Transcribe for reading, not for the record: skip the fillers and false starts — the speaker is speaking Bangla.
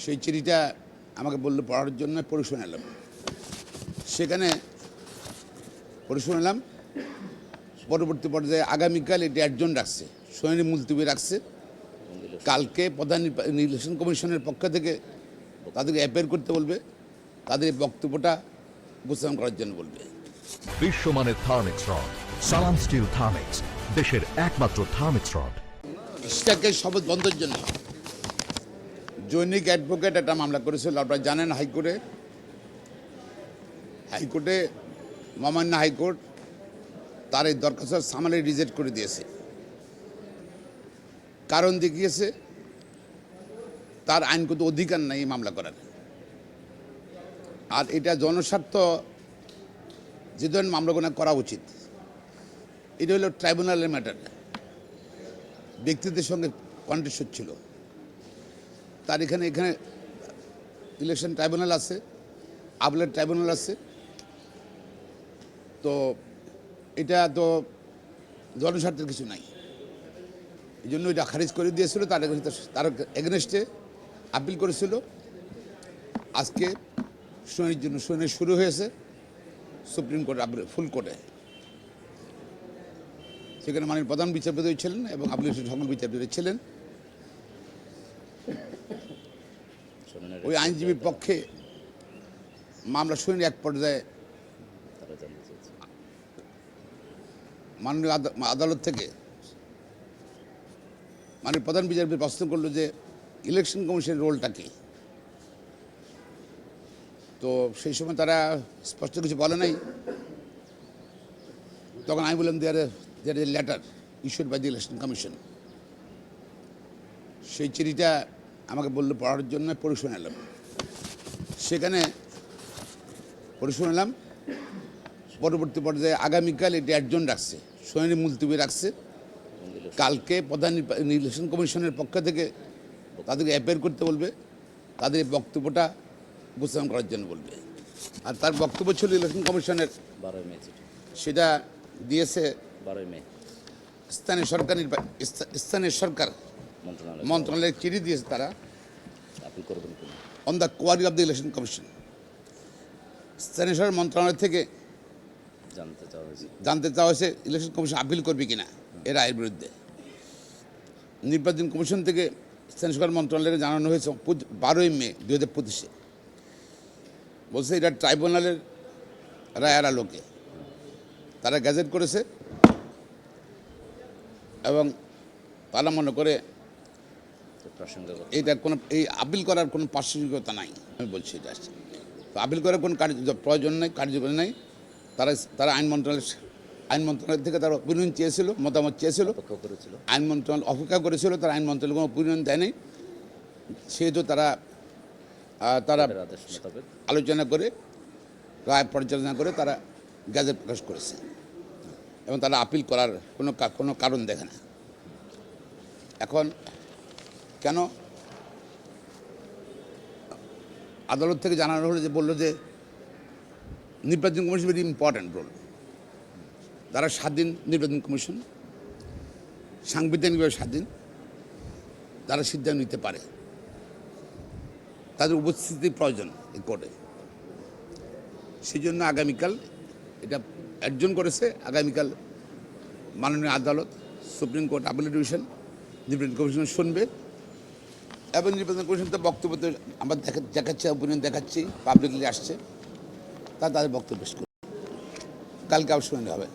সেই চিঠিটা আমাকে বললো পড়ার জন্য পড়ে শোনালাম। সেখানে পড়ে শোনালাম। পরবর্তী পর্যায়ে আগামীকাল এটি একজন রাখছে, শুনানি মুলতবি রাখছে। কালকে প্রধান নির্বাচন কমিশনের পক্ষ থেকে তাদেরকে অ্যাপিয়ার করতে বলবে, তাদের বক্তব্যটা উপস্থাপন করার জন্য বলবে। বিশ্বমানের থার্মিক্স রড, সালাম স্টিল থার্মিক্স, দেশের একমাত্র থার্মিক্স রড। ইশতিয়াকের শপথ বন্ধের জন্য জৈনিক অ্যাডভোকেট একটা মামলা করেছিল, আপনারা জানেন। হাইকোর্টে মহামান্য হাইকোর্ট তার এই দরখাস্ত সামালে রিজেক্ট করে দিয়েছে। কারণ দেখিয়েছে তার আইনগত অধিকার নাই এই মামলা করার। আর এটা জনস্বার্থ যে ধরনের মামলাগুলো করা উচিত, এটা হলো ট্রাইব্যুনালের ম্যাটার। ব্যক্তিদের সঙ্গে কন্টেস্ট হচ্ছিল। তার এখানে ইলেকশন ট্রাইব্যুনাল আছে, আপিলের ট্রাইব্যুনাল আছে। তো এটা তো জনস্বার্থের কিছু নাই, এই জন্য এটা খারিজ করে দিয়েছিল। তার এগেনস্টে আপিল করেছিল। আজকে শুনানির জন্য শুনানি শুরু হয়েছে সুপ্রিম কোর্টে, ফুল কোর্টে। সেখানে মাননীয় প্রধান বিচারপতি ছিলেন এবং আপিলের সকল বিচারপতি ছিলেন। ওই আইনজীবীর পক্ষে মামলা শুনানি এক পর্যায়ে মাননীয় আদালত থেকে মাননীয় প্রধান বিচারপতি প্রশ্ন করলো যে ইলেকশন কমিশনের রোলটা কি। তো সেই সময় তারা স্পষ্ট কিছু বলে নাই। তখন আমি বললাম there a letter issued by the election commission. সেই চিঠিটা আমাকে বললো পড়ার জন্য পড়ে শোনালাম। সেখানে পড়ে শোনালাম। পরবর্তী পর্যায়ে আগামীকাল এটি একজন রাখছে, শুনানি মুলতবি রাখছে। কালকে প্রধান নির্বাচন কমিশনের পক্ষ থেকে তাদেরকে অ্যাপিয়ার করতে বলবে, তাদের বক্তব্যটা উপস্থাপন করার জন্য বলবে। আর তার বক্তব্য ছিল ইলেকশন কমিশনের 12 মে সেটা দিয়েছে 12 মে স্থানীয় সরকার মন্ত্রণালয়ের চিঠি দিয়েছে তারা আপিল করবেন on the query of the election commission. স্থানীয় সরকার মন্ত্রণালয় থেকে জানতে চাওয়া হয়েছে ইলেকশন কমিশন আপিল করবে কিনা এর রায়ের বিরুদ্ধে। নির্বাচন কমিশন থেকে স্থানীয় সরকার মন্ত্রণালয়কে জানানো হয়েছে 12 মে 2025। বলছে এটা ট্রাইব্যুনালের রায়ের আলোকে তারা গ্যাজেট করেছে এবং তারা মনে করে এইটা কোনো এই আপিল করার কোনো প্রাসঙ্গিকতা নাই। আমি বলছি এটা তো আপিল করার কোনো প্রয়োজন নেই, কার্যকরী নাই। তারা আইন মন্ত্রণালয় থেকে তারা অপিনিয়ন চেয়েছিল, মতামত চেয়েছিল। আইন মন্ত্রণালয় অপেক্ষা করেছিল, তারা আইন মন্ত্রণালয় কোনো অপিনিয়ন দেয় নাই। সেহেতু তারা আলোচনা করে রায় পর্যালোচনা করে তারা গ্যাজেট প্রকাশ করেছে এবং তারা আপিল করার কোনো কারণ দেখে না। এখন কেন আদালত থেকে জানানো হলো যে বললো যে নির্বাচন কমিশন ভেরি ইম্পর্ট্যান্ট রোল। তারা স্বাধীন নির্বাচন কমিশন, সাংবিধানিকভাবে স্বাধীন, তারা সিদ্ধান্ত নিতে পারে। তাদের উপস্থিতি প্রয়োজন এই কোর্টে। সেই জন্য আগামীকাল এটা একজন করেছে। আগামীকাল মাননীয় আদালত সুপ্রিম কোর্ট আপিল ডিভিশন নির্বাচন কমিশন শুনবে এবং নির্বাচন কমিশন তো বক্তব্য তো আমরা দেখাচ্ছি, অপিনিয়ন দেখাচ্ছি, পাবলিকলি আসছে, তাদের বক্তব্য পেশ করবে। কালকে আবার শুনানি হবে।